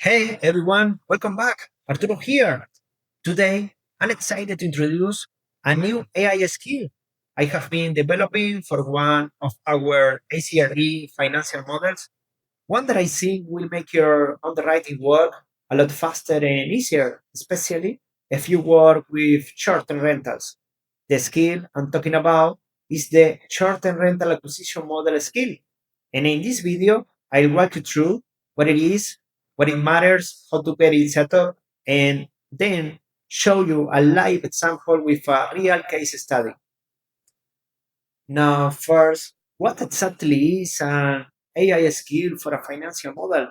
Hey everyone, welcome back. Arturo here. Today, I'm excited to introduce a new AI skill I have been developing for one of our A.CRE financial models, one that I think will make your underwriting work a lot faster and easier, especially if you work with short-term rentals. The skill I'm talking about is the short-term rental acquisition model skill. And in this video, I'll walk you through what it is, what it matters, how to get it set up, and then show you a live example with a real case study. Now, first, what exactly is an AI skill for a financial model?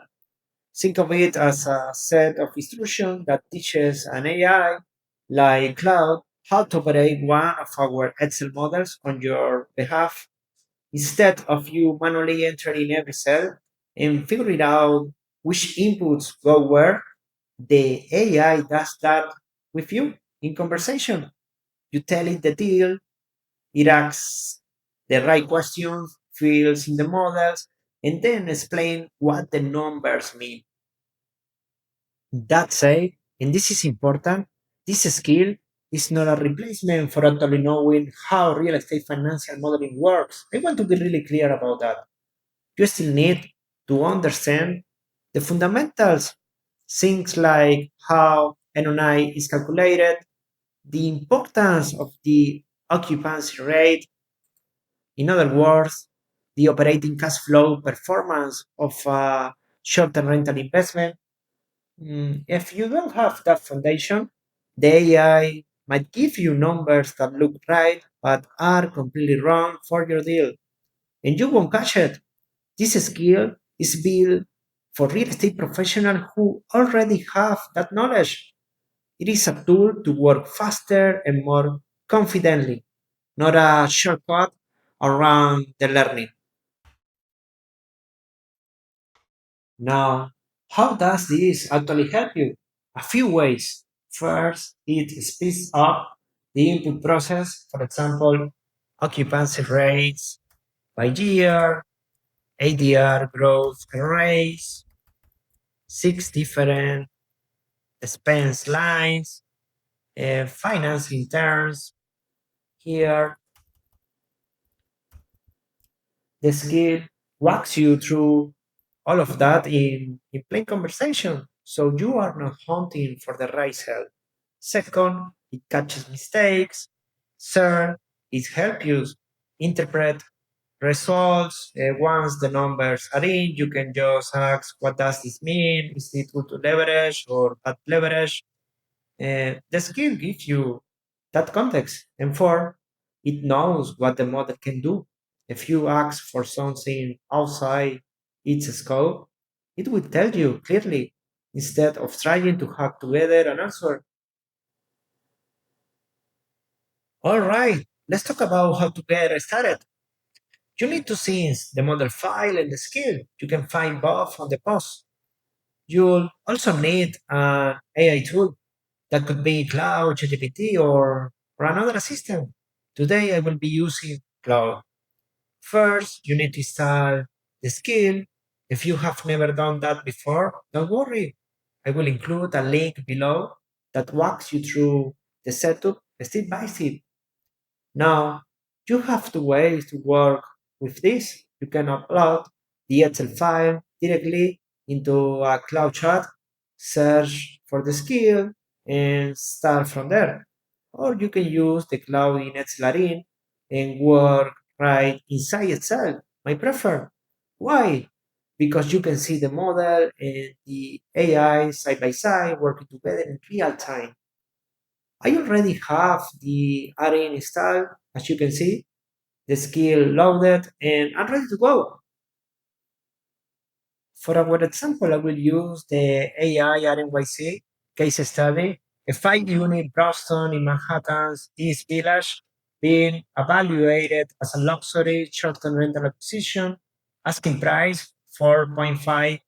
Think of it as a set of instructions that teaches an AI, like Claude, how to operate one of our Excel models on your behalf. Instead of you manually entering every cell and figuring out which inputs go where, the AI does that with you in conversation. You tell it the deal, it asks the right questions, fills in the models, and then explain what the numbers mean. That said, and this is important, this skill is not a replacement for actually knowing how real estate financial modeling works. I want to be really clear about that. You still need to understand the fundamentals, things like how NOI is calculated, the importance of the occupancy rate, in other words, the operating cash flow performance of a short-term rental investment. If you don't have that foundation, the AI might give you numbers that look right but are completely wrong for your deal, and you won't catch it. This skill is built for real estate professionals who already have that knowledge. It is a tool to work faster and more confidently, not a shortcut around the learning. Now, how does this actually help you? A few ways. First, it speeds up the input process. For example, occupancy rates by year, ADR growth arrays, six different expense lines, financing terms. Here, the skill walks you through all of that in plain conversation. So you are not hunting for the right help. Second, it catches mistakes. Third, it helps you interpret results. Once the numbers are in, you can just ask, what does this mean? Is it good to leverage or bad leverage? The skill gives you that context. And four, it knows what the model can do. If you ask for something outside its scope, it will tell you clearly instead of trying to hack together an answer. All right, let's talk about how to get started. You need to see the model file and the skill. You can find both on the post. You'll also need an AI tool that could be Cloud, ChatGPT, or another assistant. Today I will be using Cloud. First, you need to install the skill. If you have never done that before, don't worry. I will include a link below that walks you through the setup step by step. Now, you have two ways to work with this. You can upload the Excel file directly into a cloud chat, search for the skill, and start from there. Or you can use the cloud in Excel and work right inside Excel. My prefer. Why? Because you can see the model and the AI side by side working together in real time. I already have the RE installed, as you can see, the skill loaded, and I'm ready to go. For our example, I will use the AI RNYC case study, a 5 unit Brownstone in Manhattan's East Village being evaluated as a luxury short-term rental acquisition, asking price $4.5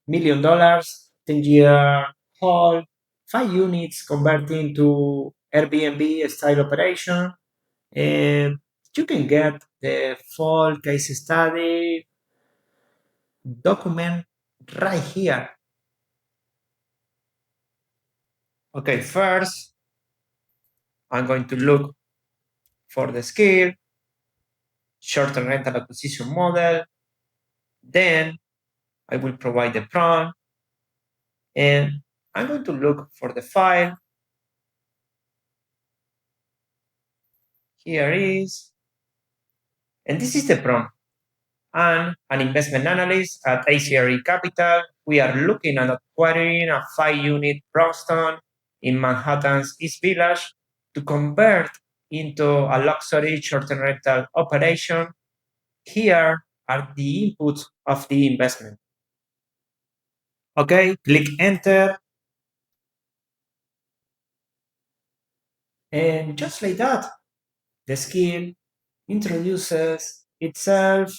million, 10-year hold, 5 units converting to Airbnb style operation. And you can get the full case study document right here. Okay, first, I'm going to look for the skill, short-term rental acquisition model. Then I will provide the prompt, and I'm going to look for the file. Here is, and this is the prompt. And an investment analyst at A.CRE Capital. We are looking at acquiring a 5-unit Brownstone in Manhattan's East Village to convert into a luxury short-term rental operation. Here are the inputs of the investment. Okay, click enter. And just like that, the skill introduces itself,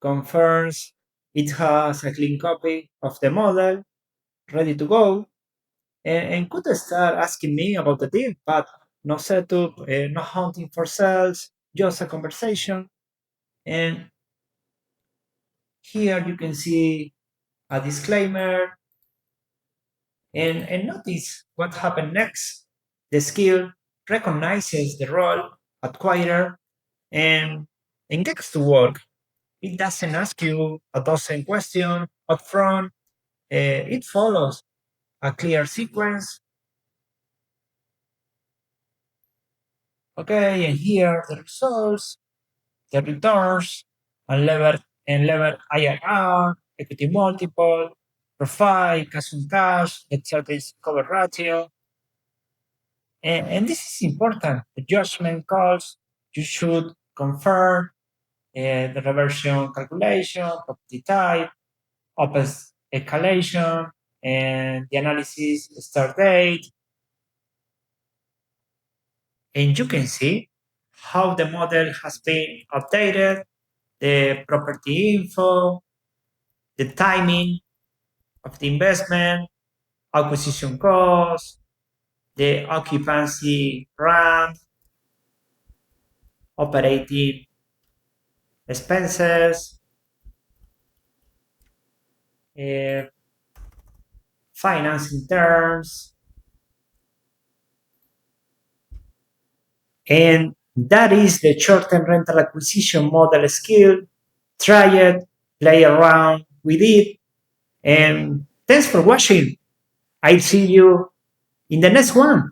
confirms it has a clean copy of the model, ready to go, and could start asking me about the deal, but no setup, no hunting for sales, just a conversation. And here you can see a disclaimer and notice what happened next. The skill recognizes the role acquirer and, and gets to work. It doesn't ask you a dozen questions upfront. It follows a clear sequence. Okay, and here are the results, the returns, unlevered IRR, equity multiple, profile, cash on cash, debt service cover ratio. And this is important. The judgment calls, you should confirm the reversion calculation, property type, OPEX escalation, and the analysis start date. And you can see how the model has been updated, the property info, the timing of the investment, acquisition cost, the occupancy rent, operating expenses, uh, financing terms, and that is the short-term rental acquisition model skill. Try it, play around with it, and thanks for watching. I'll see you in the next one.